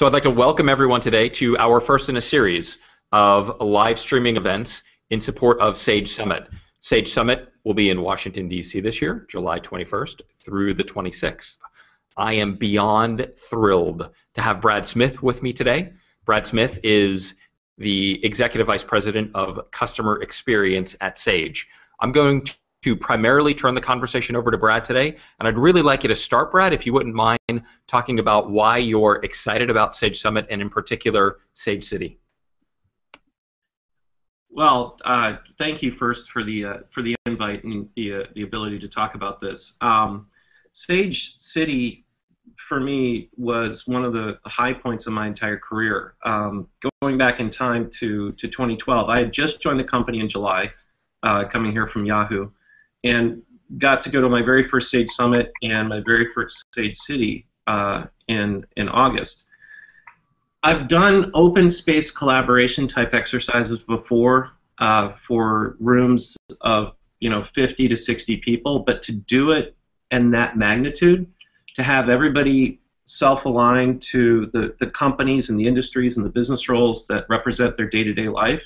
So I'd like to welcome everyone today to our first in a series of live streaming events in support of Sage Summit. Sage Summit will be in Washington, D.C. this year, July 21st through the 26th. I am beyond thrilled to have Brad Smith with me today. Brad Smith is the Executive Vice President of Customer Experience at Sage. I'm going to primarily turn the conversation over to Brad today, and I'd really like you to start, Brad, if you wouldn't mind talking about why you're excited about Sage Summit and in particular Sage City. Well, thank you first for the invite and the ability to talk about this. Sage City, for me, was one of the high points of my entire career. Going back in time to 2012, I had just joined the company in July, coming here from Yahoo, and got to go to my very first Sage Summit and my very first Sage City in August. I've done open space collaboration type exercises before for rooms of 50 to 60 people, but to do it in that magnitude, to have everybody self-aligned to the companies and the industries and the business roles that represent their day-to-day life,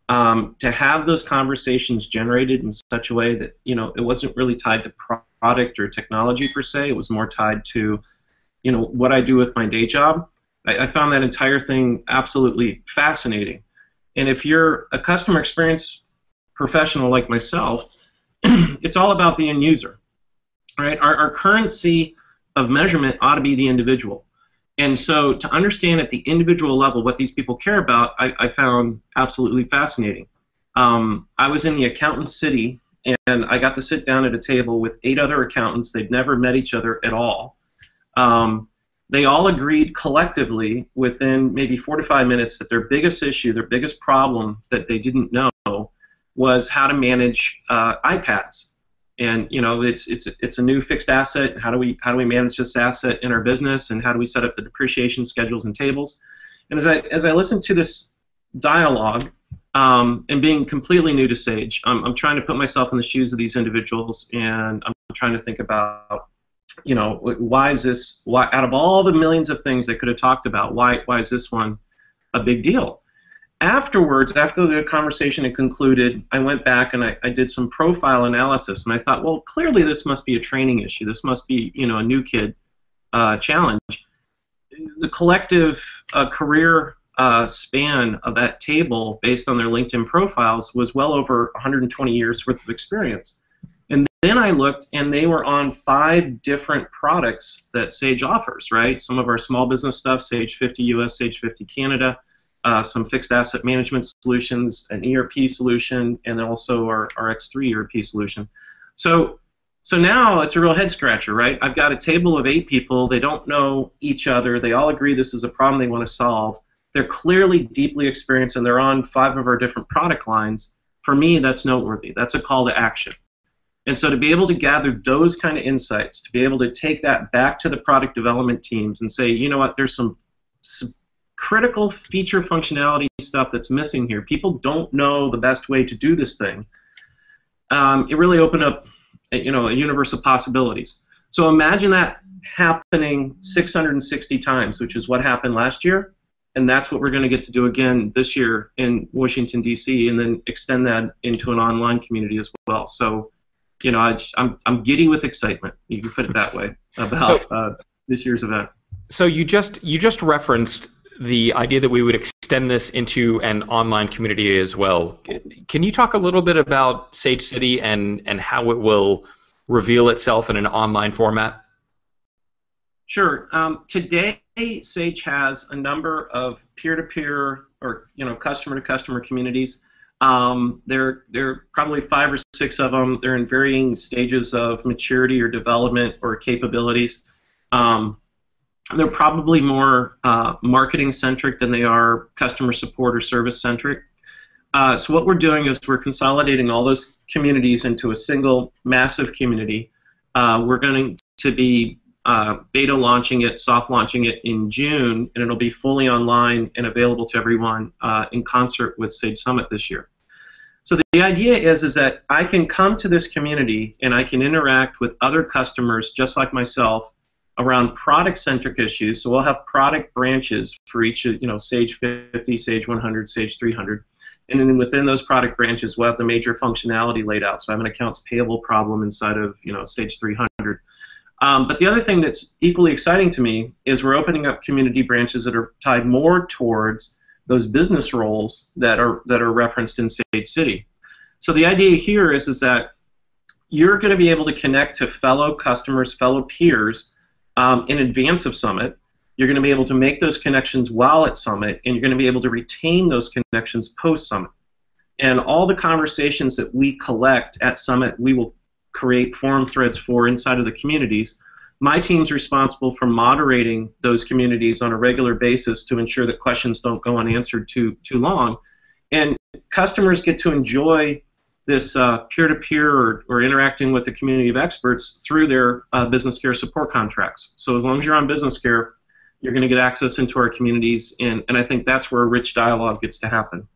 to have those conversations generated in such a way that it wasn't really tied to product or technology per se. It was more tied to what I do with my day job. I found that entire thing absolutely fascinating. And if you're a customer experience professional like myself, it's all about the end user, right? Our currency of measurement ought to be the individual. And so to understand at the individual level what these people care about, I found absolutely fascinating. I was in the accountant city, and I got to sit down at a table with 8 other accountants. They'd never met each other at all. They all agreed collectively within maybe 4 to 5 minutes that their biggest issue, their biggest problem that they didn't know was how to manage iPads. And it's a new fixed asset. How do we manage this asset in our business, and how do we set up the depreciation schedules and tables? And as I listened to this dialogue, and being completely new to Sage, I'm trying to put myself in the shoes of these individuals, and I'm trying to think about why is this? Why out of all the millions of things they could have talked about, why is this one a big deal? Afterwards, after the conversation had concluded, I went back and I did some profile analysis, and I thought, well, clearly this must be a training issue. This must be, a new kid challenge. The collective career span of that table, based on their LinkedIn profiles, was well over 120 years worth of experience. And then I looked, and they were on 5 different products that Sage offers, right? Some of our small business stuff, Sage 50 US, Sage 50 Canada, some fixed asset management solutions, an ERP solution, and then also our X3 ERP solution. So now it's a real head scratcher, right? I've got a table of 8 people. They don't know each other. They all agree this is a problem they want to solve. They're clearly deeply experienced, and they're on 5 of our different product lines. For me, that's noteworthy. That's a call to action. And so to be able to gather those kind of insights, to be able to take that back to the product development teams and say, you know what, there's some critical feature functionality stuff that's missing here. People don't know the best way to do this thing. It really opened up a universe of possibilities. So imagine that happening 660 times, which is what happened last year, and that's what we're going to get to do again this year in Washington, D.C., and then extend that into an online community as well. So I'm giddy with excitement, you can put it that way, about this year's event. So you just referenced the idea that we would extend this into an online community as well. Can you talk a little bit about Sage City and how it will reveal itself in an online format? Sure. Today, Sage has a number of peer-to-peer or customer-to-customer communities. There are probably 5 or 6 of them. They're in varying stages of maturity or development or capabilities. They're probably more marketing-centric than they are customer support or service-centric. So what we're doing is we're consolidating all those communities into a single massive community. We're going to be beta launching it, soft launching it in June, and it'll be fully online and available to everyone in concert with Sage Summit this year. So the idea is that I can come to this community and I can interact with other customers just like myself around product-centric issues. So we'll have product branches for each, Sage 50, Sage 100, Sage 300. And then within those product branches, we'll have the major functionality laid out. So I have an accounts payable problem inside of Sage 300. But the other thing that's equally exciting to me is we're opening up community branches that are tied more towards those business roles that are referenced in Sage City. So the idea here is that you're going to be able to connect to fellow customers, fellow peers in advance of Summit. You're going to be able to make those connections while at Summit, and you're going to be able to retain those connections post-Summit. And all the conversations that we collect at Summit, we will create forum threads for inside of the communities. My team's responsible for moderating those communities on a regular basis to ensure that questions don't go unanswered too long. And customers get to enjoy this peer-to-peer or interacting with a community of experts through their business care support contracts. So as long as you're on business care, you're going to get access into our communities, and I think that's where a rich dialogue gets to happen.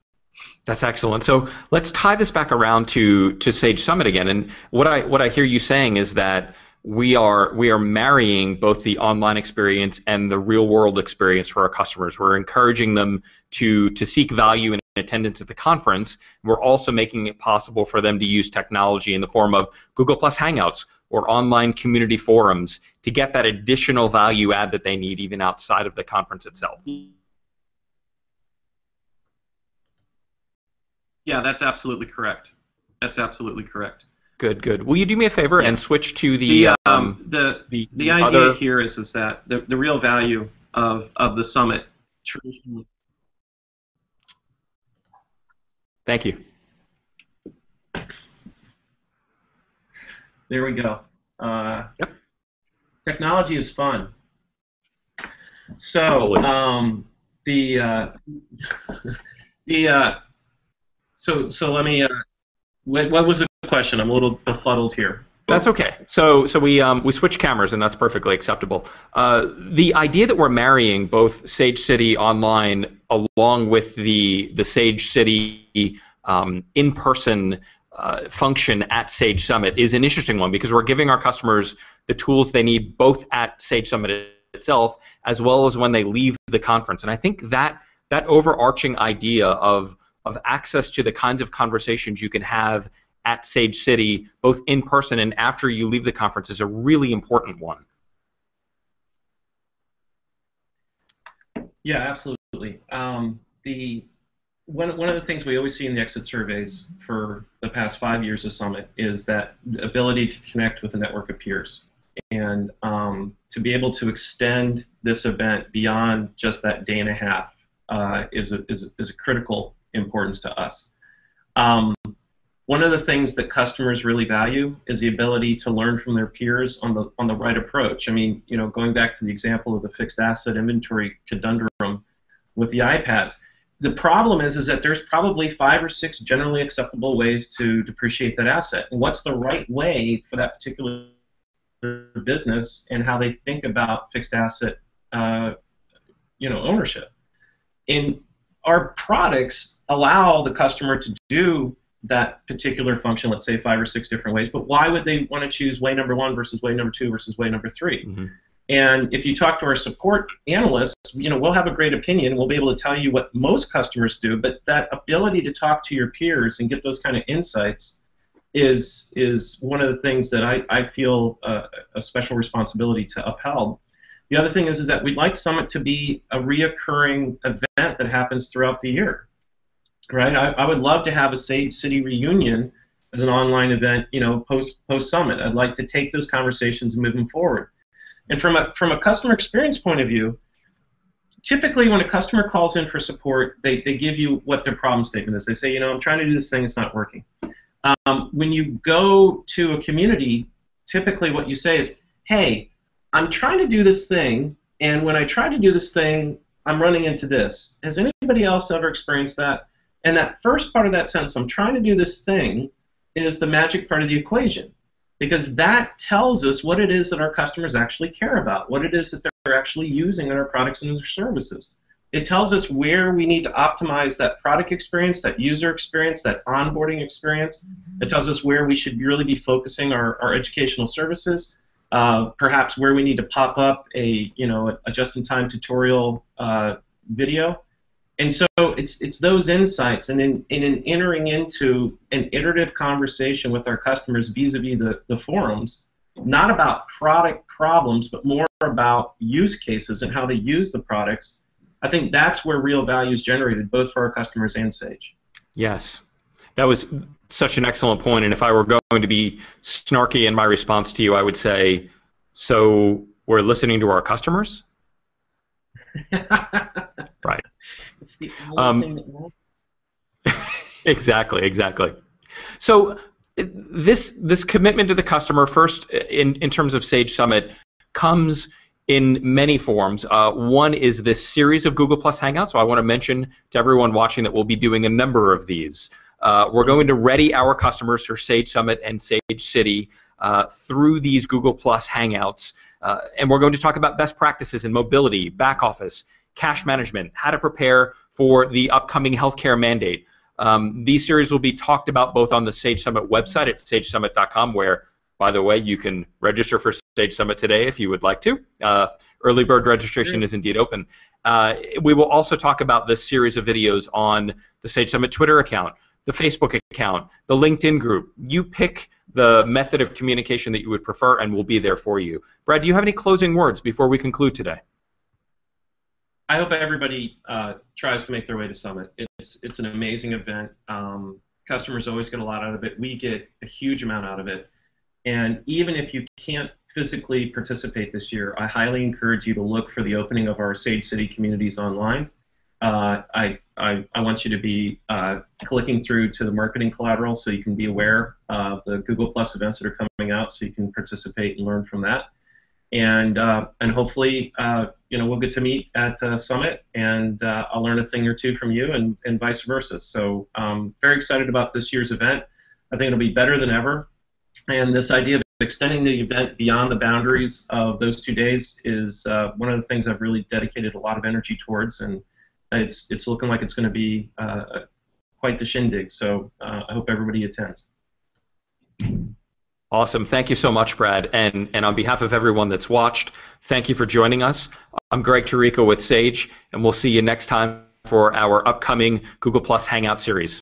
That's excellent. So let's tie this back around to Sage Summit again. And what I hear you saying is that we are marrying both the online experience and the real world experience for our customers. We're encouraging them to seek value in attendance at the conference. We're also making it possible for them to use technology in the form of Google Plus Hangouts or online community forums to get that additional value add that they need even outside of the conference itself. Yeah, that's absolutely correct. That's absolutely correct. Good. Will you do me a favor and switch to the idea other... here is that the real value of the summit traditionally. Thank you. There we go. Yep. Technology is fun. So so let me. What was the question? I'm a little befuddled here. That's okay. So we switched cameras, and that's perfectly acceptable. The idea that we're marrying both Sage City Online along with the Sage City in-person function at Sage Summit is an interesting one because we're giving our customers the tools they need both at Sage Summit itself as well as when they leave the conference. And I think that overarching idea of access to the kinds of conversations you can have at Sage City, both in person and after you leave the conference, is a really important one. Yeah, absolutely. One of the things we always see in the exit surveys for the past 5 years of Summit is that ability to connect with a network of peers. And to be able to extend this event beyond just that day and a half is a critical importance to us. One of the things that customers really value is the ability to learn from their peers on the right approach. I mean, going back to the example of the fixed asset inventory conundrum with the iPads, the problem is that there's probably 5 or 6 generally acceptable ways to depreciate that asset. And what's the right way for that particular business and how they think about fixed asset, ownership? And our products allow the customer to do that particular function, let's say 5 or 6 different ways, but why would they want to choose way number 1 versus way number 2 versus way number 3? Mm-hmm. And if you talk to our support analysts, we'll have a great opinion. We'll be able to tell you what most customers do, but that ability to talk to your peers and get those kind of insights is one of the things that I feel a special responsibility to uphold. The other thing is that we'd like Summit to be a reoccurring event that happens throughout the year. Right, I would love to have a Sage City reunion as an online event, post Summit. I'd like to take those conversations and move them forward. And from a customer experience point of view, typically when a customer calls in for support, they give you what their problem statement is. They say, I'm trying to do this thing, it's not working. When you go to a community, typically what you say is, hey, I'm trying to do this thing, and when I try to do this thing, I'm running into this. Has anybody else ever experienced that? And that first part of that sentence, I'm trying to do this thing, is the magic part of the equation. Because that tells us what it is that our customers actually care about, what it is that they're actually using in our products and their services. It tells us where we need to optimize that product experience, that user experience, that onboarding experience. It tells us where we should really be focusing our educational services. perhaps where we need to pop up a just-in-time tutorial video. And so it's those insights, and in entering into an iterative conversation with our customers vis-a-vis the forums, not about product problems, but more about use cases and how they use the products. I think that's where real value is generated, both for our customers and Sage. Yes, that was such an excellent point. And if I were going to be snarky in my response to you, I would say, so we're listening to our customers? Right. It's the only thing that works. Exactly. So this commitment to the customer, first in terms of Sage Summit, comes in many forms. One is this series of Google Plus Hangouts. So I want to mention to everyone watching that we'll be doing a number of these. We're going to ready our customers for Sage Summit and Sage City through these Google Plus Hangouts. And we're going to talk about best practices in mobility, back office, cash management, how to prepare for the upcoming healthcare mandate. These series will be talked about both on the Sage Summit website at sagesummit.com, where, by the way, you can register for Sage Summit today if you would like to. Early bird registration is indeed open. We will also talk about this series of videos on the Sage Summit Twitter account, the Facebook account, the LinkedIn group. You pick the method of communication that you would prefer, and we'll be there for you. Brad, do you have any closing words before we conclude today? I hope everybody tries to make their way to Summit. It's an amazing event. Customers always get a lot out of it. We get a huge amount out of it. And even if you can't physically participate this year, I highly encourage you to look for the opening of our Sage City communities online. I want you to be clicking through to the marketing collateral so you can be aware of the Google Plus events that are coming out, so you can participate and learn from that. And hopefully, we'll get to meet at Summit, and I'll learn a thing or two from you, and vice versa. So very excited about this year's event. I think it'll be better than ever. And this idea of extending the event beyond the boundaries of those 2 days is one of the things I've really dedicated a lot of energy towards, and it's looking like it's going to be quite the shindig. So I hope everybody attends. Awesome. Thank you so much, Brad. And on behalf of everyone that's watched, thank you for joining us. I'm Greg Tirico with Sage, and we'll see you next time for our upcoming Google Plus Hangout series.